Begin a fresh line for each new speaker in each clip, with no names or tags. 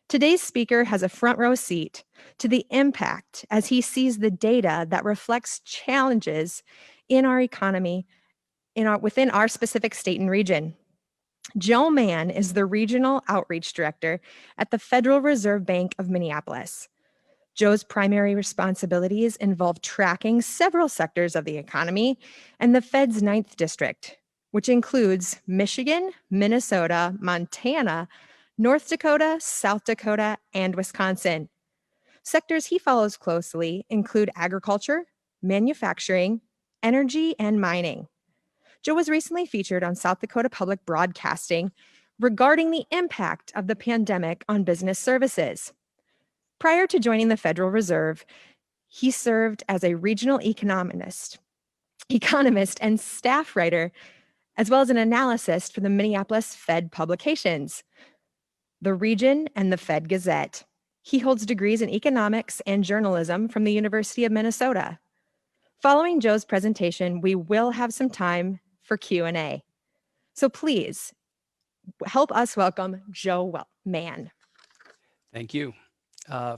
Today's speaker has a front row seat to the impact as he sees the data that reflects challenges in our economy within our specific state and region. Joe Mahon is the Regional Outreach Director at the Federal Reserve Bank of Minneapolis. Joe's primary responsibilities involve tracking several sectors of the economy and the Fed's ninth district, which includes Michigan, Minnesota, Montana, North Dakota, South Dakota, and Wisconsin. Sectors he follows closely include agriculture, manufacturing, energy, and mining. Joe was recently featured on South Dakota Public Broadcasting regarding the impact of the pandemic on business services. Prior to joining the Federal Reserve, he served as a regional economist and staff writer, as well as an analyst for the Minneapolis Fed publications, the Region, and the Fed Gazette. He holds degrees in economics and journalism from the University of Minnesota. Following Joe's presentation, we will have some time for Q&A. So please help us welcome Joe Mahon.
Thank you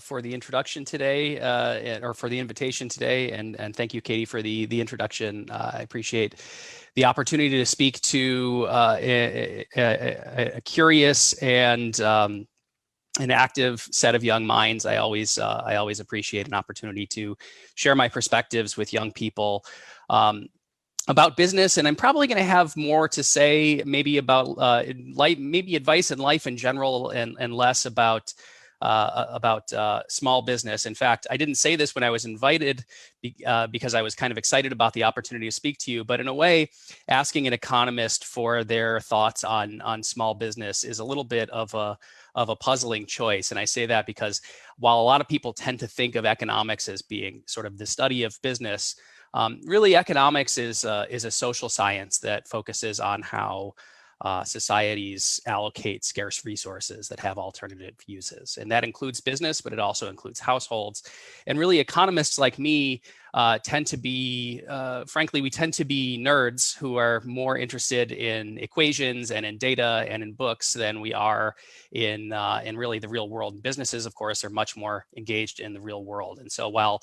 for the introduction today, or for the invitation today, and thank you, Katie, for the introduction. I appreciate the opportunity to speak to a curious and an active set of young minds. I always appreciate an opportunity to share my perspectives with young people about business, and I'm probably going to have more to say maybe about maybe advice in life in general, and less about small business. In fact, I didn't say this when I was invited because I was kind of excited about the opportunity to speak to you, but in a way, asking an economist for their thoughts on small business is a little bit of a puzzling choice. And I say that because while a lot of people tend to think of economics as being sort of the study of business, really economics is a social science that focuses on how societies allocate scarce resources that have alternative uses. And that includes business, but it also includes households. And really economists like me tend to be, frankly, we tend to be nerds who are more interested in equations and in data and in books than we are in really the real world. Businesses, of course, are much more engaged in the real world. And so while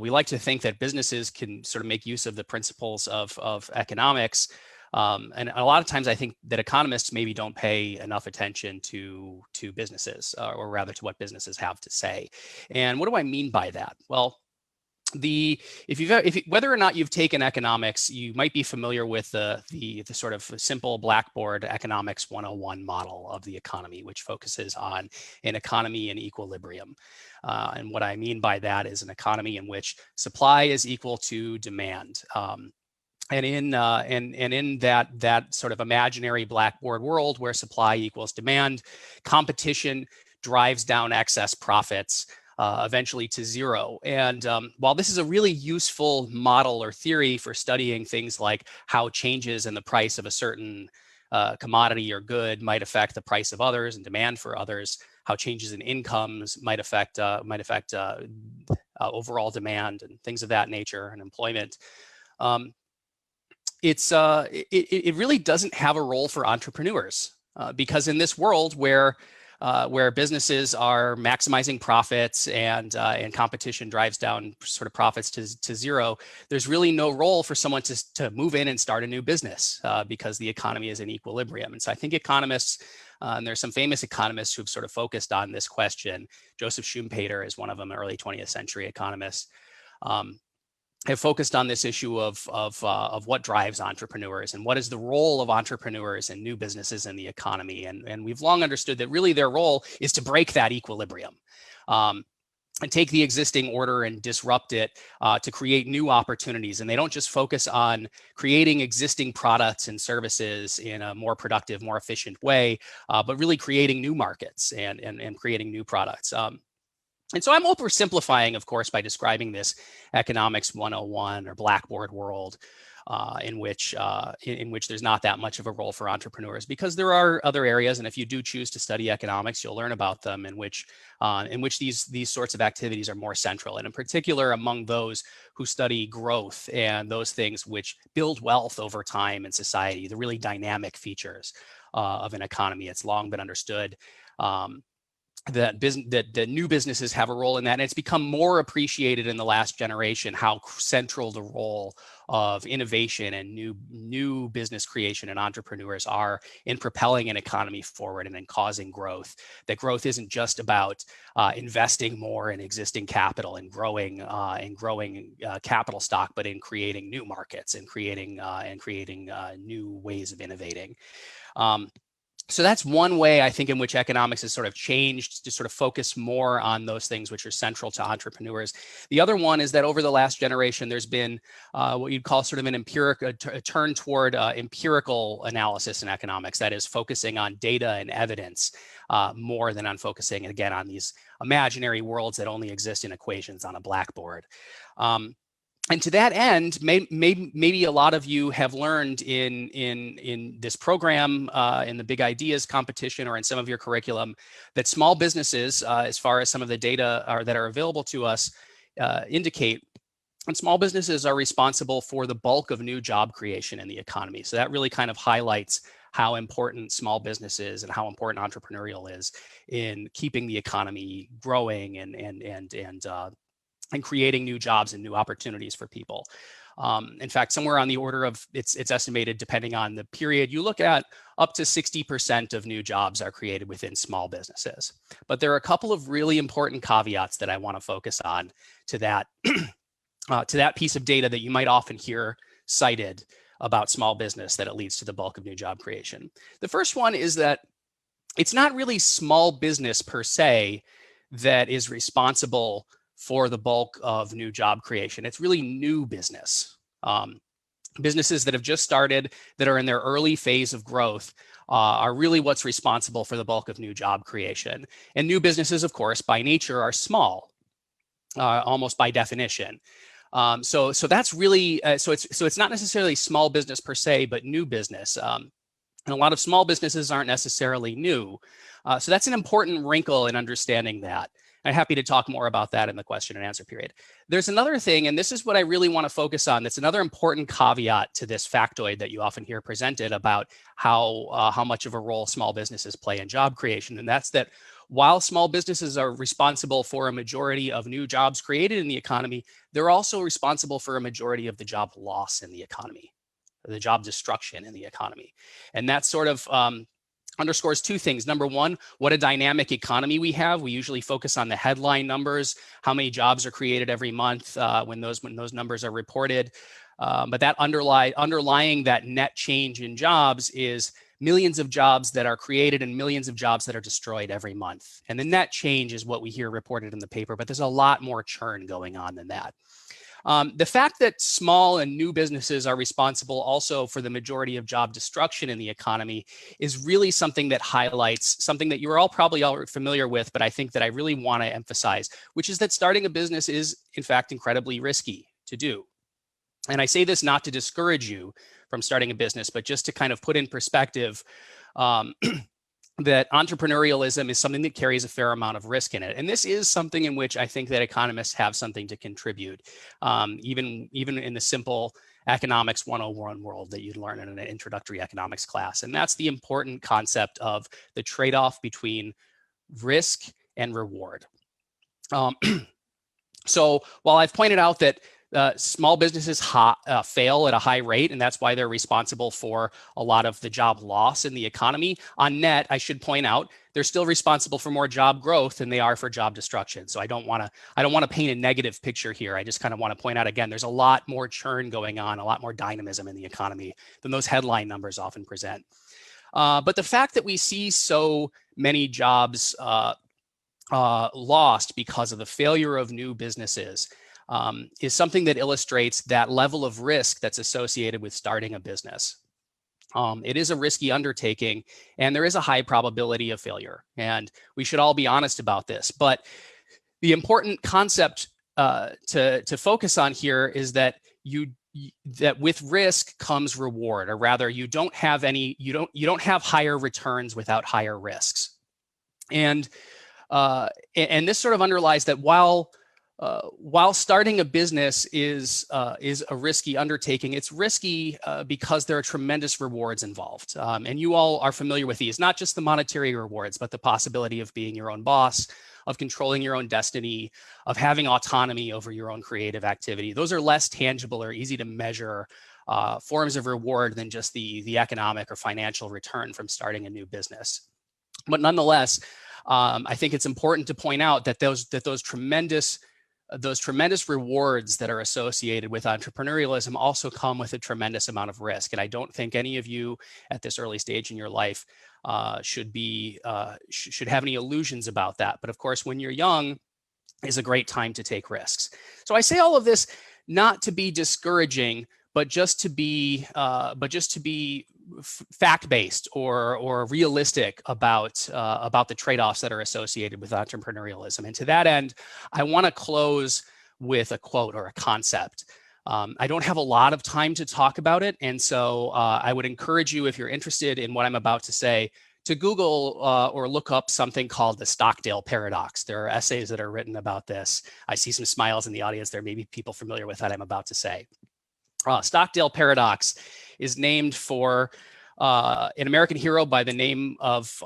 we like to think that businesses can sort of make use of the principles of economics, and a lot of times I think that economists maybe don't pay enough attention to businesses, or rather to what businesses have to say. And what do I mean by that? Well, whether or not you've taken economics, you might be familiar with the sort of simple Blackboard economics 101 model of the economy, which focuses on an economy in equilibrium. And what I mean by that is an economy in which supply is equal to demand. And in that sort of imaginary Blackboard world where supply equals demand, competition drives down excess profits, eventually to zero. And while this is a really useful model or theory for studying things like how changes in the price of a certain commodity or good might affect the price of others and demand for others, how changes in incomes might affect overall demand and things of that nature, and employment, it really doesn't have a role for entrepreneurs, because in this world where businesses are maximizing profits and competition drives down sort of profits to zero, there's really no role for someone to move in and start a new business because the economy is in equilibrium. And so I think economists, and there's some famous economists who've sort of focused on this question. Joseph Schumpeter is one of them, an early 20th century economist. Have focused on this issue of what drives entrepreneurs and what is the role of entrepreneurs and new businesses in the economy. And we've long understood that really their role is to break that equilibrium and take the existing order and disrupt it to create new opportunities. And they don't just focus on creating existing products and services in a more productive, more efficient way, but really creating new markets and creating new products. And so I'm oversimplifying, of course, by describing this economics 101 or Blackboard world. in which there's not that much of a role for entrepreneurs, because there are other areas, and if you do choose to study economics, you'll learn about them, in which these sorts of activities are more central, and in particular among those who study growth and those things which build wealth over time in society, the really dynamic features of an economy. It's long been understood that new businesses have a role in that, and it's become more appreciated in the last generation how central the role of innovation and new business creation and entrepreneurs are in propelling an economy forward and in causing growth. That growth isn't just about investing more in existing capital and growing capital stock, but in creating new markets and creating new ways of innovating. So that's one way I think in which economics has sort of changed to sort of focus more on those things which are central to entrepreneurs. The other one is that over the last generation, there's been what you'd call sort of a turn toward empirical analysis in economics, that is focusing on data and evidence more than on focusing, again, on these imaginary worlds that only exist in equations on a blackboard. And to that end, maybe a lot of you have learned in this program, in the Big Ideas competition, or in some of your curriculum, that small businesses, as far as some of the data that are available to us indicate, and small businesses are responsible for the bulk of new job creation in the economy. So that really kind of highlights how important small business is and how important entrepreneurial is in keeping the economy growing and creating new jobs and new opportunities for people. In fact, somewhere on the order of, it's estimated, depending on the period you look at, up to 60% of new jobs are created within small businesses. But there are a couple of really important caveats that I want to focus on to that, to that piece of data that you might often hear cited about small business, that it leads to the bulk of new job creation. The first one is that it's not really small business per se that is responsible for the bulk of new job creation. It's really new business. Businesses that have just started, that are in their early phase of growth, are really what's responsible for the bulk of new job creation. And new businesses, of course, by nature are small, almost by definition. So that's really, so it's not necessarily small business per se, but new business. And a lot of small businesses aren't necessarily new. So that's an important wrinkle in understanding that. I'm happy to talk more about that in the question and answer period. There's another thing, and this is what I really want to focus on. That's another important caveat to this factoid that you often hear presented about how much of a role small businesses play in job creation. And that's that while small businesses are responsible for a majority of new jobs created in the economy, they're also responsible for a majority of the job loss in the economy, the job destruction in the economy. And that sort of underscores two things. Number one, what a dynamic economy we have. We usually focus on the headline numbers, how many jobs are created every month when those numbers are reported. But that underlying that net change in jobs is millions of jobs that are created and millions of jobs that are destroyed every month. And the net change is what we hear reported in the paper, but there's a lot more churn going on than that. The fact that small and new businesses are responsible also for the majority of job destruction in the economy is really something that highlights something that you're all probably already familiar with, but I think that I really want to emphasize, which is that starting a business is, in fact, incredibly risky to do. And I say this not to discourage you from starting a business, but just to kind of put in perspective that entrepreneurialism is something that carries a fair amount of risk in it. And this is something in which I think that economists have something to contribute, even in the simple economics 101 world that you'd learn in an introductory economics class. And that's the important concept of the trade-off between risk and reward. So while I've pointed out that small businesses fail at a high rate, and that's why they're responsible for a lot of the job loss in the economy. On net, I should point out, they're still responsible for more job growth than they are for job destruction. So I don't want to paint a negative picture here. I just kind of want to point out, again, there's a lot more churn going on, a lot more dynamism in the economy than those headline numbers often present. But the fact that we see so many jobs lost because of the failure of new businesses is something that illustrates that level of risk that's associated with starting a business. It is a risky undertaking, and there is a high probability of failure. And we should all be honest about this. But the important concept to focus on here is that you that with risk comes reward, or rather, you don't have higher returns without higher risks. And this sort of underlies that while starting a business is a risky undertaking, it's risky because there are tremendous rewards involved. And you all are familiar with these, not just the monetary rewards, but the possibility of being your own boss, of controlling your own destiny, of having autonomy over your own creative activity. Those are less tangible or easy to measure forms of reward than just the economic or financial return from starting a new business. But nonetheless, I think it's important to point out that those tremendous rewards that are associated with entrepreneurialism also come with a tremendous amount of risk. And I don't think any of you at this early stage in your life should have any illusions about that. But of course, when you're young is a great time to take risks. So I say all of this not to be discouraging, but just to be fact-based or realistic about the trade-offs that are associated with entrepreneurialism. And to that end, I want to close with a quote or a concept. I don't have a lot of time to talk about it, and so I would encourage you, if you're interested in what I'm about to say, to Google or look up something called the Stockdale paradox. There are essays that are written about this. I see some smiles in the audience. There may be people familiar with what I'm about to say. Stockdale paradox is named for an American hero by the name of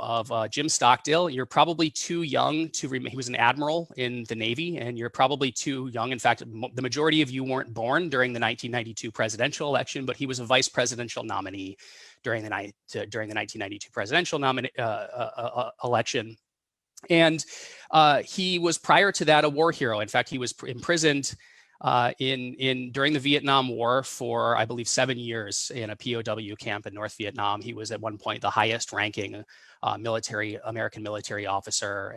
Jim Stockdale. You're probably too young to remember. He was an admiral in the Navy, and you're probably too young. In fact, the majority of you weren't born during the 1992 presidential election, but he was a vice presidential nominee during the 1992 presidential election. And he was, prior to that, a war hero. In fact, he was imprisoned during the Vietnam War for, I believe, 7 years in a POW camp in North Vietnam. He was at one point the highest ranking American military officer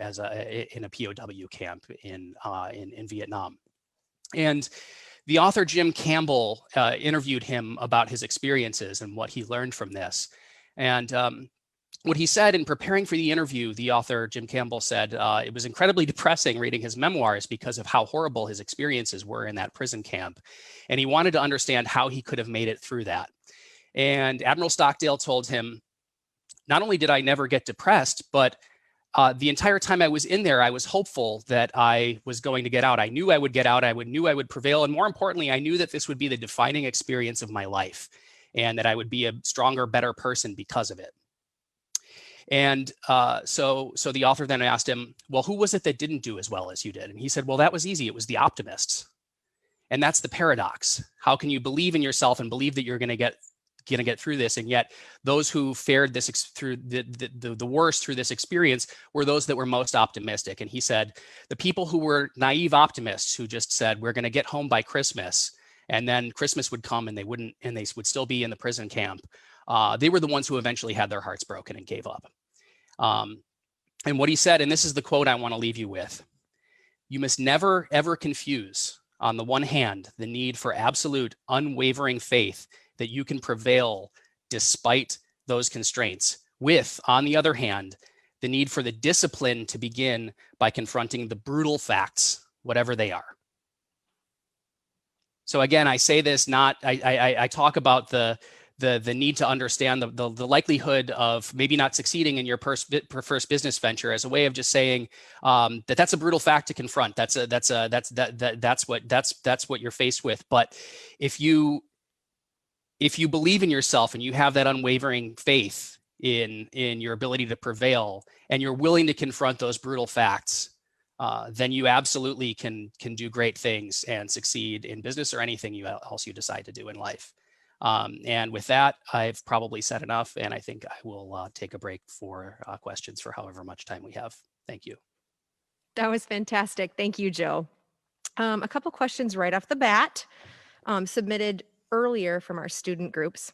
in a POW camp in Vietnam. And the author Jim Campbell interviewed him about his experiences and what he learned from this. And what he said in preparing for the interview, the author, Jim Campbell, said it was incredibly depressing reading his memoirs because of how horrible his experiences were in that prison camp. And he wanted to understand how he could have made it through that. And Admiral Stockdale told him, not only did I never get depressed, but the entire time I was in there, I was hopeful that I was going to get out. I knew I would get out. I knew I would prevail. And more importantly, I knew that this would be the defining experience of my life and that I would be a stronger, better person because of it. And so the author then asked him, well, who was it that didn't do as well as you did? And he said, well, that was easy. It was the optimists. And that's the paradox. How can you believe in yourself and believe that you're going to get through this? And yet those who fared through the worst through this experience were those that were most optimistic. And he said, the people who were naive optimists who just said, we're going to get home by Christmas, and then Christmas would come and they would still be in the prison camp. They were the ones who eventually had their hearts broken and gave up. And what he said, and this is the quote I want to leave you with: you must never, ever confuse, on the one hand, the need for absolute, unwavering faith that you can prevail despite those constraints, with, on the other hand, the need for the discipline to begin by confronting the brutal facts, whatever they are. So again, I say this I talk about the need to understand the likelihood of maybe not succeeding in your first business venture as a way of just saying that's a brutal fact to confront. That's what you're faced with. But if you believe in yourself and you have that unwavering faith in your ability to prevail, and you're willing to confront those brutal facts, then you absolutely can do great things and succeed in business or anything else you decide to do in life. And with that, I've probably said enough, and I think I will take a break for questions for however much time we have. Thank you.
That was fantastic. Thank you, Joe. A couple questions right off the bat, submitted earlier from our student groups.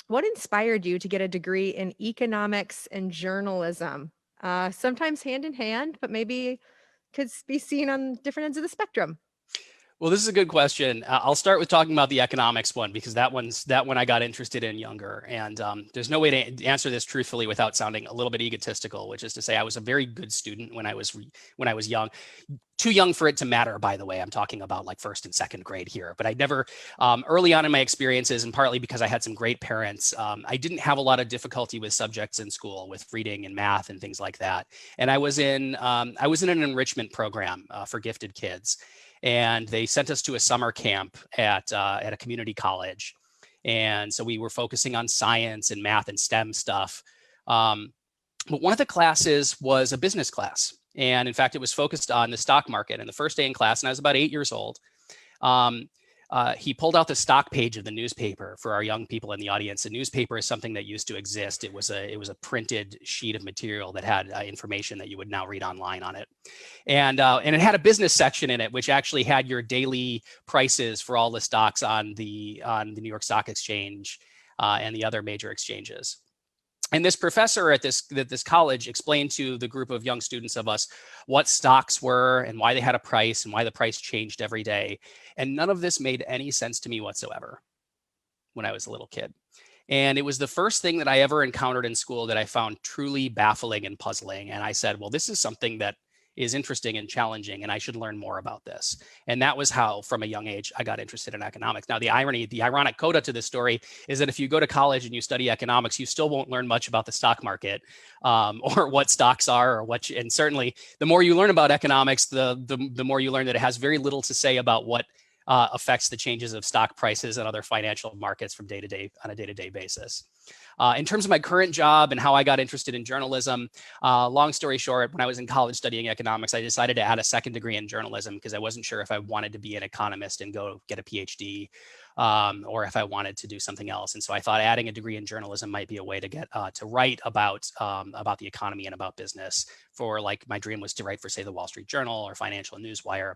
What inspired you to get a degree in economics and journalism? Sometimes hand in hand, but maybe could be seen on different ends of the spectrum.
Well, this is a good question. I'll start with talking about the economics one because that one I got interested in younger, and there's no way to answer this truthfully without sounding a little bit egotistical, which is to say I was a very good student when I was young. Too young for it to matter, by the way. I'm talking about like first and second grade here, but I never early on in my experiences, and partly because I had some great parents, I didn't have a lot of difficulty with subjects in school, with reading and math and things like that. And I was in an enrichment program for gifted kids. And they sent us to a summer camp at a community college. And so we were focusing on science and math and STEM stuff. But one of the classes was a business class. And in fact, it was focused on the stock market. And the first day in class, and I was about 8 years old, he pulled out the stock page of the newspaper for our young people in the audience. A newspaper is something that used to exist. It was a printed sheet of material that had information that you would now read online on it. And it had a business section in it, which actually had your daily prices for all the stocks on the New York Stock Exchange and the other major exchanges. And this professor at this college explained to the group of young students of us what stocks were and why they had a price and why the price changed every day. And none of this made any sense to me whatsoever when I was a little kid. And it was the first thing that I ever encountered in school that I found truly baffling and puzzling. And I said, well, this is something that is interesting and challenging, and I should learn more about this. And that was how, from a young age, I got interested in economics. Now, the ironic coda to this story is that if you go to college and you study economics, you still won't learn much about the stock market or what stocks are, and certainly the more you learn about economics, the more you learn that it has very little to say about what affects the changes of stock prices and other financial markets from day to day on a day-to-day basis. In terms of my current job and how I got interested in journalism, long story short, when I was in college studying economics, I decided to add a second degree in journalism because I wasn't sure if I wanted to be an economist and go get a PhD or if I wanted to do something else. And so I thought adding a degree in journalism might be a way to get to write about the economy and about business. For like my dream was to write for, say, the Wall Street Journal or Financial Newswire.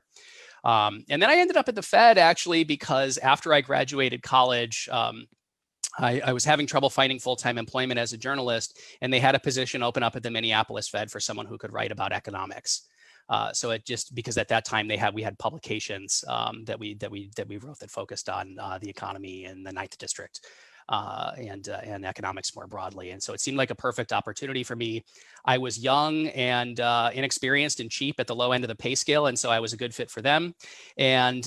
And then I ended up at the Fed actually because after I graduated college, I was having trouble finding full-time employment as a journalist, and they had a position open up at the Minneapolis Fed for someone who could write about economics. So it just because at that time we had publications that we wrote that focused on the economy in the Ninth District and economics more broadly. And so it seemed like a perfect opportunity for me. I was young and inexperienced and cheap at the low end of the pay scale, and so I was a good fit for them. And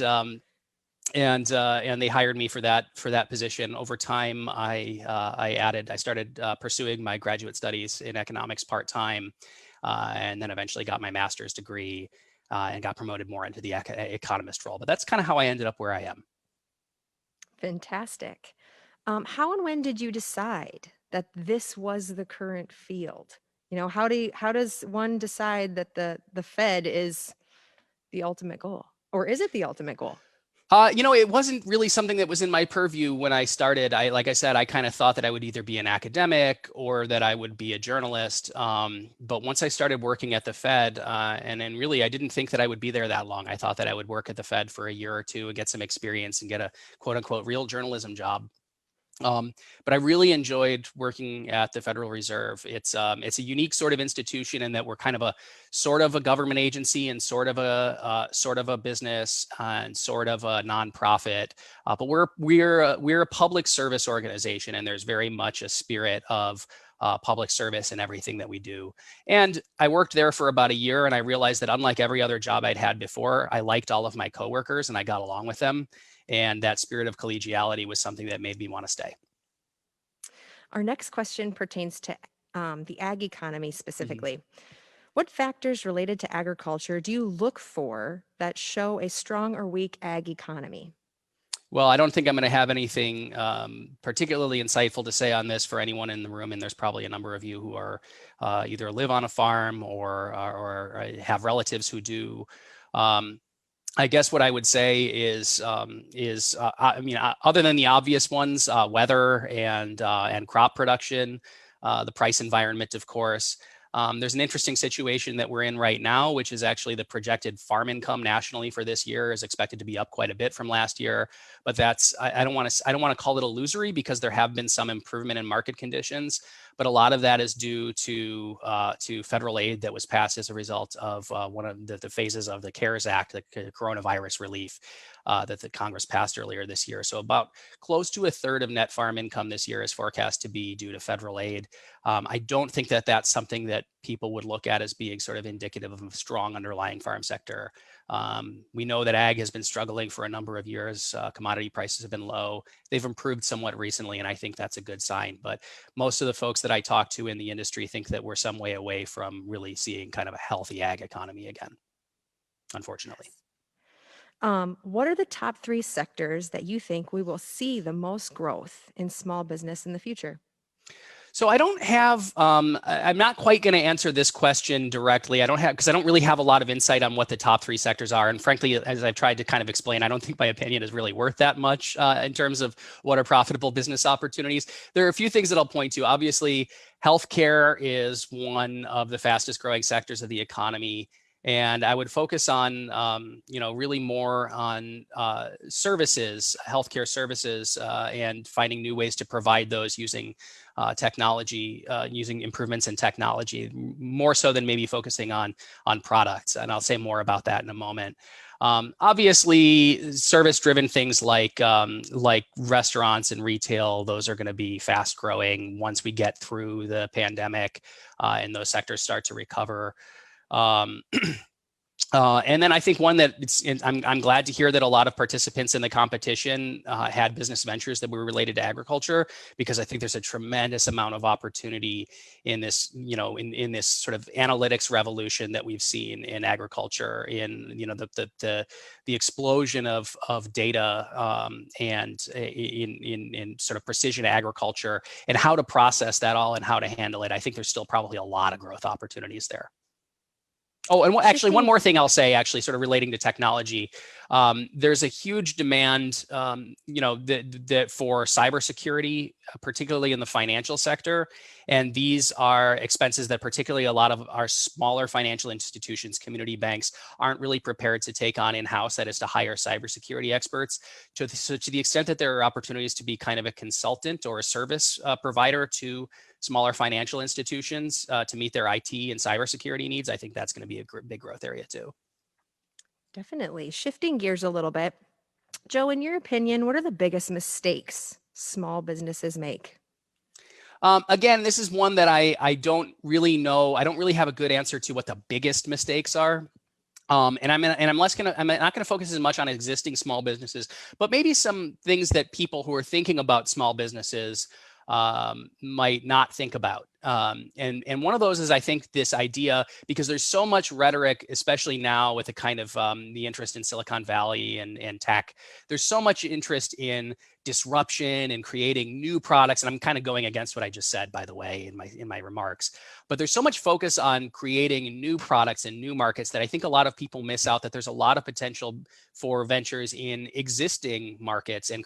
they hired me for that position. Over time, I started pursuing my graduate studies in economics part-time, and then eventually got my master's degree and got promoted more into the economist role. But that's kind of how I ended up where I am.
Fantastic. How and when did you decide that this was the current field? You know, how does one decide that the Fed is the ultimate goal, or is it the ultimate goal?
It wasn't really something that was in my purview when I started. Like I said, I kind of thought that I would either be an academic or that I would be a journalist. But once I started working at the Fed, and then really I didn't think that I would be there that long. I thought that I would work at the Fed for a year or two and get some experience and get a quote unquote real journalism job. But I really enjoyed working at the Federal Reserve. It's a unique sort of institution in that we're kind of a government agency and sort of a business and sort of a nonprofit. But we're a public service organization, and there's very much a spirit of public service in everything that we do. And I worked there for about a year, and I realized that unlike every other job I'd had before, I liked all of my coworkers and I got along with them. And that spirit of collegiality was something that made me want to stay.
Our next question pertains to the ag economy specifically.
Mm-hmm.
What factors related to agriculture do you look for that show a strong or weak ag economy?
Well, I don't think I'm going to have anything particularly insightful to say on this for anyone in the room. And there's probably a number of you who are either live on a farm or have relatives who do. I guess what I would say is other than the obvious ones, weather and crop production, the price environment, of course. There's an interesting situation that we're in right now, which is actually the projected farm income nationally for this year is expected to be up quite a bit from last year. But I don't want to call it illusory, because there have been some improvement in market conditions. But a lot of that is due to federal aid that was passed as a result of one of the phases of the CARES Act, the coronavirus relief that the Congress passed earlier this year. So about close to a third of net farm income this year is forecast to be due to federal aid. I don't think that that's something that people would look at as being sort of indicative of a strong underlying farm sector. We know that ag has been struggling for a number of years. Commodity prices have been low. They've improved somewhat recently, and I think that's a good sign. But most of the folks that I talk to in the industry think that we're some way away from really seeing kind of a healthy ag economy again, unfortunately.
What are the top 3 sectors that you think we will see the most growth in small business in the future?
So I don't have, I'm not quite going to answer this question directly. Because I don't really have a lot of insight on what the top 3 sectors are. And frankly, as I've tried to kind of explain, I don't think my opinion is really worth that much in terms of what are profitable business opportunities. There are a few things that I'll point to. Obviously, healthcare is one of the fastest growing sectors of the economy. And I would focus on, really more on services, healthcare services, and finding new ways to provide those using technology, using improvements in technology, more so than maybe focusing on products. And I'll say more about that in a moment. Obviously, service-driven things like restaurants and retail, those are going to be fast growing once we get through the pandemic and those sectors start to recover. And then I think one that I'm glad to hear that a lot of participants in the competition had business ventures that were related to agriculture, because I think there's a tremendous amount of opportunity in this, in this sort of analytics revolution that we've seen in agriculture, in the explosion of data and in sort of precision agriculture, and how to process that all and how to handle it. I think there's still probably a lot of growth opportunities there. Oh, and actually, one more thing I'll say, actually, sort of relating to technology. There's a huge demand, that for cybersecurity, particularly in the financial sector. And these are expenses that particularly a lot of our smaller financial institutions, community banks, aren't really prepared to take on in-house. That is, to hire cybersecurity experts. So to the extent that there are opportunities to be kind of a consultant or a service provider to smaller financial institutions to meet their IT and cybersecurity needs, I think that's going to be a big growth area too.
Definitely. Shifting gears a little bit, Joe, in your opinion, what are the biggest mistakes small businesses make?
Again, this is one that I don't really know. I don't really have a good answer to what the biggest mistakes are. And I'm not gonna focus as much on existing small businesses, but maybe some things that people who are thinking about small businesses might not think about. And one of those is, I think, this idea, because there's so much rhetoric, especially now with the kind of the interest in Silicon Valley and tech. There's so much interest in disruption and creating new products. And I'm kind of going against what I just said, by the way, in my remarks. But there's so much focus on creating new products and new markets that I think a lot of people miss out that there's a lot of potential for ventures in existing markets and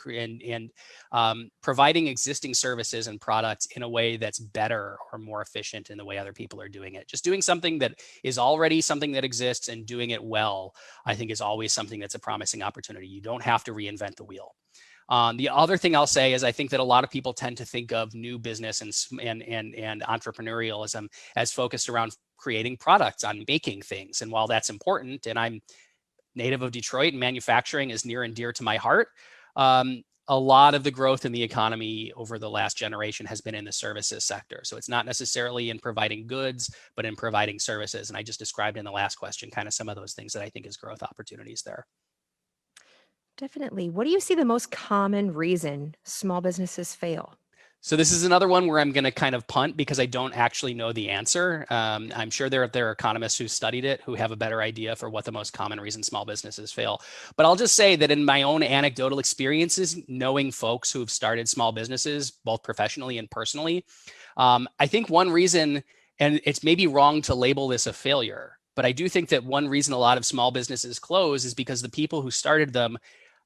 providing existing services and products in a way that's better or more efficient in the way other people are doing it. Just doing something that is already something that exists and doing it well, I think, is always something that's a promising opportunity. You don't have to reinvent the wheel. The other thing I'll say is, I think that a lot of people tend to think of new business and entrepreneurialism as focused around creating products, on making things. And while that's important, and I'm native of Detroit and manufacturing is near and dear to my heart, a lot of the growth in the economy over the last generation has been in the services sector. So it's not necessarily in providing goods, but in providing services. And I just described in the last question kind of some of those things that I think is growth opportunities there.
Definitely. What do you see the most common reason small businesses fail?
So this is another one where I'm going to kind of punt because I don't actually know the answer. I'm sure there are economists who studied it who have a better idea for what the most common reason small businesses fail. But I'll just say that in my own anecdotal experiences, knowing folks who have started small businesses, both professionally and personally, I think one reason, and it's maybe wrong to label this a failure, but I do think that one reason a lot of small businesses close is because the people who started them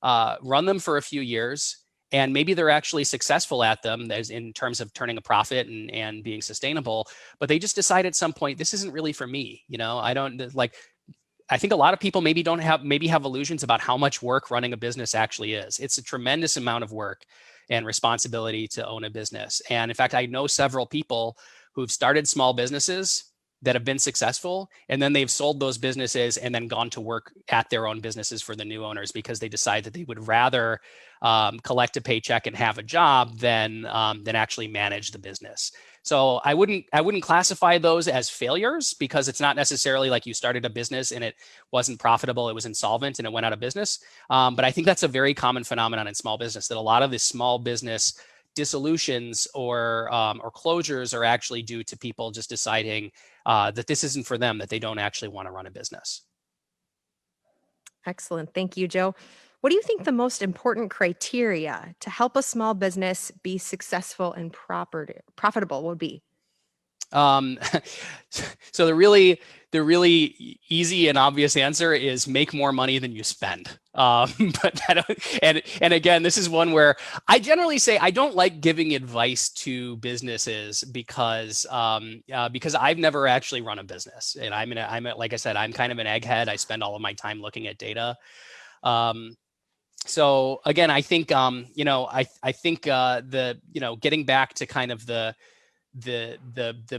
run them for a few years, and maybe they're actually successful at them as in terms of turning a profit and being sustainable, but they just decide at some point, this isn't really for me. I don't like, I think a lot of people maybe have illusions about how much work running a business actually is. It's a tremendous amount of work and responsibility to own a business. And in fact, I know several people who've started small businesses that have been successful, and then they've sold those businesses and then gone to work at their own businesses for the new owners because they decide that they would rather collect a paycheck and have a job than actually manage the business. So I wouldn't classify those as failures, because it's not necessarily like you started a business and it wasn't profitable, it was insolvent and it went out of business. But I think that's a very common phenomenon in small business, that a lot of the small business dissolutions or closures are actually due to people just deciding that this isn't for them, that they don't actually want to run a business.
Excellent. Thank you, Joe. What do you think the most important criteria to help a small business be successful and profitable would be?
So the really easy and obvious answer is make more money than you spend. But and again, this is one where I generally say I don't like giving advice to businesses because I've never actually run a business, and like I said, I'm kind of an egghead. I spend all of my time looking at data. So again, I think I think getting back to kind of the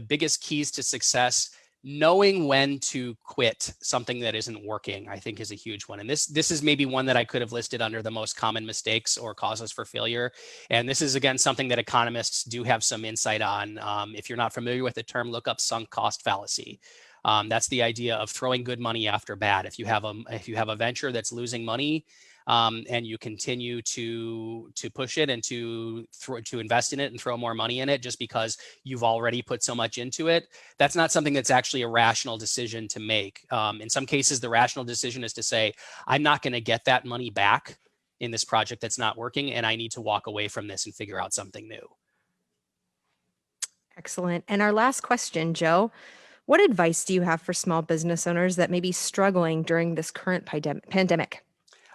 biggest keys to success, knowing when to quit something that isn't working, I think is a huge one. And this is maybe one that I could have listed under the most common mistakes or causes for failure. And this is, again, something that economists do have some insight on. If you're not familiar with the term, look up sunk cost fallacy. That's the idea of throwing good money after bad. If you have a venture that's losing money, and you continue to push it and to invest in it and throw more money in it just because you've already put so much into it, that's not something that's actually a rational decision to make. In some cases, the rational decision is to say, I'm not going to get that money back in this project that's not working, and I need to walk away from this and figure out something new.
Excellent. And our last question, Joe, what advice do you have for small business owners that may be struggling during this current pandemic?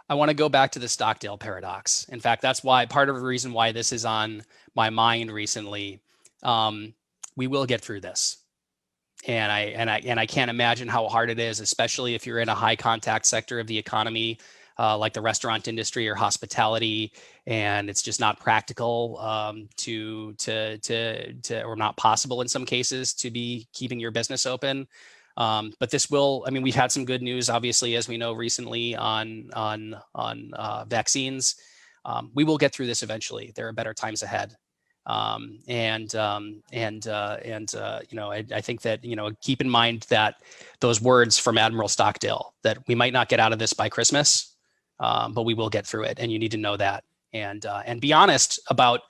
I want to go back to the Stockdale paradox. In fact, that's why part of the reason why this is on my mind recently. We will get through this, and I can't imagine how hard it is, especially if you're in a high contact sector of the economy, like the restaurant industry or hospitality, and it's just not practical or not possible in some cases to be keeping your business open. But this will, we've had some good news, obviously, as we know recently on vaccines. We will get through this eventually. There are better times ahead. I think that, keep in mind that those words from Admiral Stockdale, that we might not get out of this by Christmas, but we will get through it. And you need to know that, and be honest about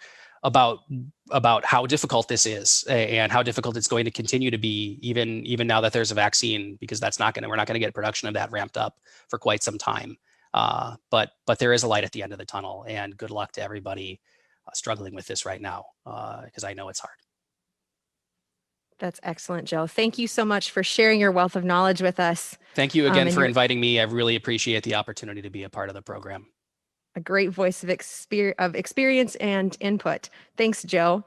how difficult this is and how difficult it's going to continue to be, even now that there's a vaccine, because we're not going to get production of that ramped up for quite some time. But there is a light at the end of the tunnel, and good luck to everybody struggling with this right now, because I know it's hard.
That's excellent, Joe. Thank you so much for sharing your wealth of knowledge with us.
Thank you again for inviting me. I really appreciate the opportunity to be a part of the program.
A great voice of experience and input. Thanks, Joe.